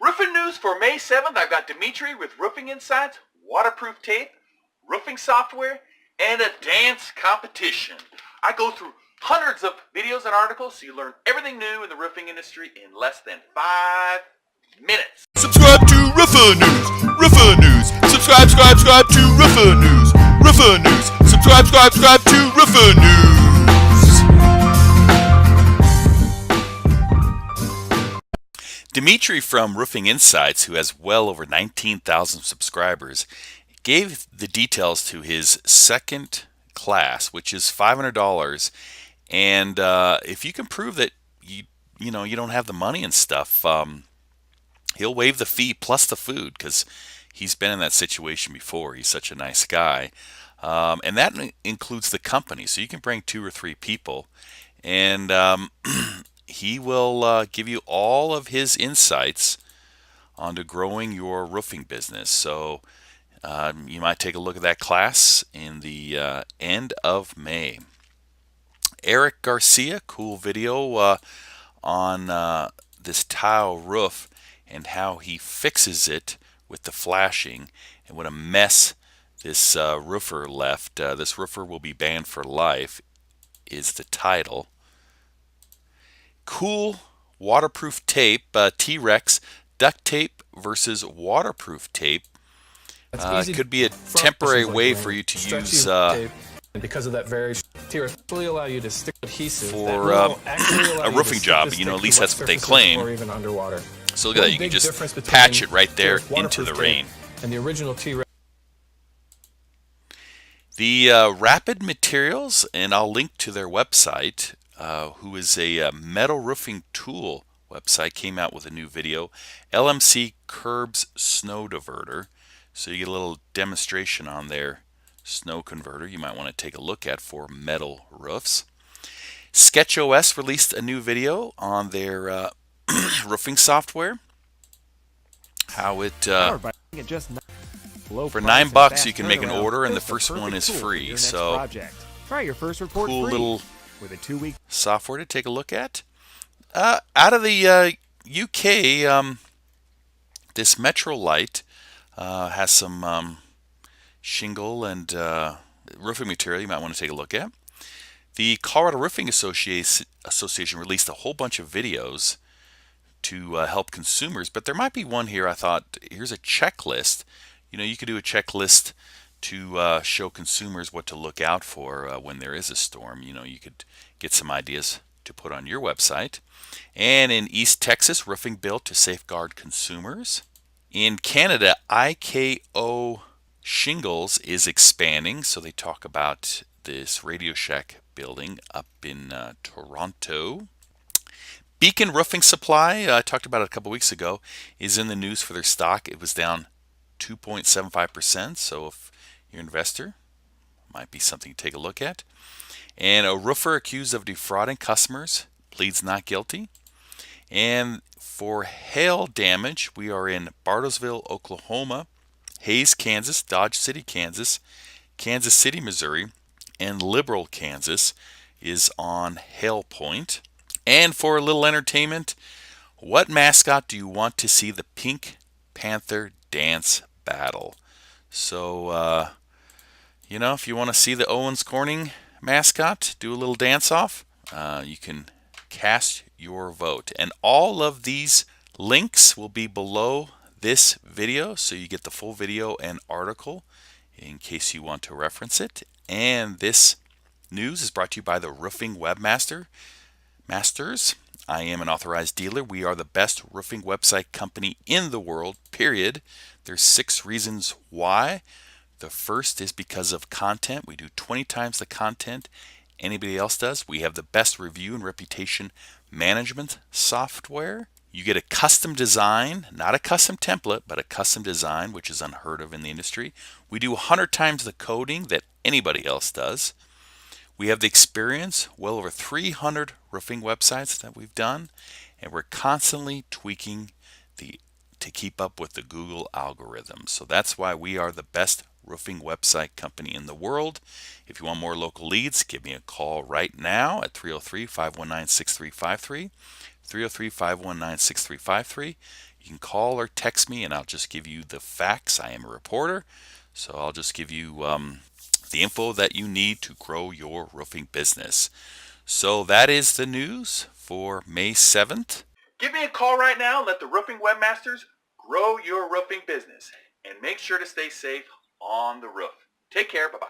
Roofing news for May 7th. I've got Dimitri with Roofing Insights, waterproof tape, roofing software, and a dance competition. I go through hundreds of videos and articles so you learn everything new in the roofing industry in less than 5 minutes. Subscribe to Roofer News. Roofer News. Subscribe to Roofer News. Roofer News. Subscribe to Roofer News. Dimitri from Roofing Insights, who has well over 19,000 subscribers, gave the details to his second class, which is $500. And if you can prove that you don't have the money and stuff, he'll waive the fee plus the food, because he's been in that situation before. He's such a nice guy. And that includes the company. So you can bring 2 or 3 people, and he will give you all of his insights onto growing your roofing business. So you might take a look at that class in the end of May. Eric Garcia, cool video on this tile roof and how he fixes it with the flashing, and what a mess this roofer left. This roofer will be banned for life is the title. Cool waterproof tape, T-Rex duct tape versus waterproof tape. Could be a temporary way for you to use because of that very T-Rex really allow you to stick adhesive for a roofing job. At least that's what they claim. Or even underwater. So look at that, you can just patch it right there into the rain. And the original T-Rex. The Rapid Materials, and I'll link to their website, who is a metal roofing tool website, came out with a new video, LMC Curbs Snow Diverter. So you get a little demonstration on their snow converter you might want to take a look at for metal roofs. SketchOS released a new video on their roofing software. How it for $9 you can make an order, and the first one is free. So try your first report cool free little with a 2-week software to take a look at. Out of the UK, this Metrolite has some shingle and roofing material you might want to take a look at. The Colorado Roofing Association released a whole bunch of videos to help consumers, but there might be one here. I thought, here's a checklist. You could do a checklist to show consumers what to look out for when there is a storm. You could get some ideas to put on your website. And in East Texas, roofing built to safeguard consumers. In Canada, IKO Shingles is expanding, so they talk about this Radio Shack building up in Toronto. Beacon Roofing Supply, I talked about it a couple weeks ago, is in the news for their stock. It was down 2.75%, so if you're an investor, might be something to take a look at. And a roofer accused of defrauding customers pleads not guilty. And for hail damage, we are in Bartlesville, Oklahoma, Hays, Kansas, Dodge City, Kansas, Kansas City, Missouri, and Liberal, Kansas is on hail point. And for a little entertainment, what mascot do you want to see the Pink Panther dance battle? So, if you want to see the Owens Corning mascot do a little dance off, you can cast your vote. And all of these links will be below this video, so you get the full video and article in case you want to reference it. And this news is brought to you by the Roofing Webmasters. I am an authorized dealer. We are the best roofing website company in the world, period. There's 6 reasons why. The first is because of content. We do 20 times the content anybody else does. We have the best review and reputation management software. You get a custom design, not a custom template, but a custom design, which is unheard of in the industry. We do 100 times the coding that anybody else does. We have the experience, well over 300 roofing websites that we've done, and we're constantly tweaking to keep up with the Google algorithm. So that's why we are the best roofing website company in the world. If you want more local leads, give me a call right now at 303-519-6353. 303-519-6353. You can call or text me, and I'll just give you the facts. I am a reporter, so I'll just give you the info that you need to grow your roofing business. So that is the news for May 7th. Give me a call right now and let the Roofing Webmasters grow your roofing business. And make sure to stay safe on the roof. Take care. Bye-bye.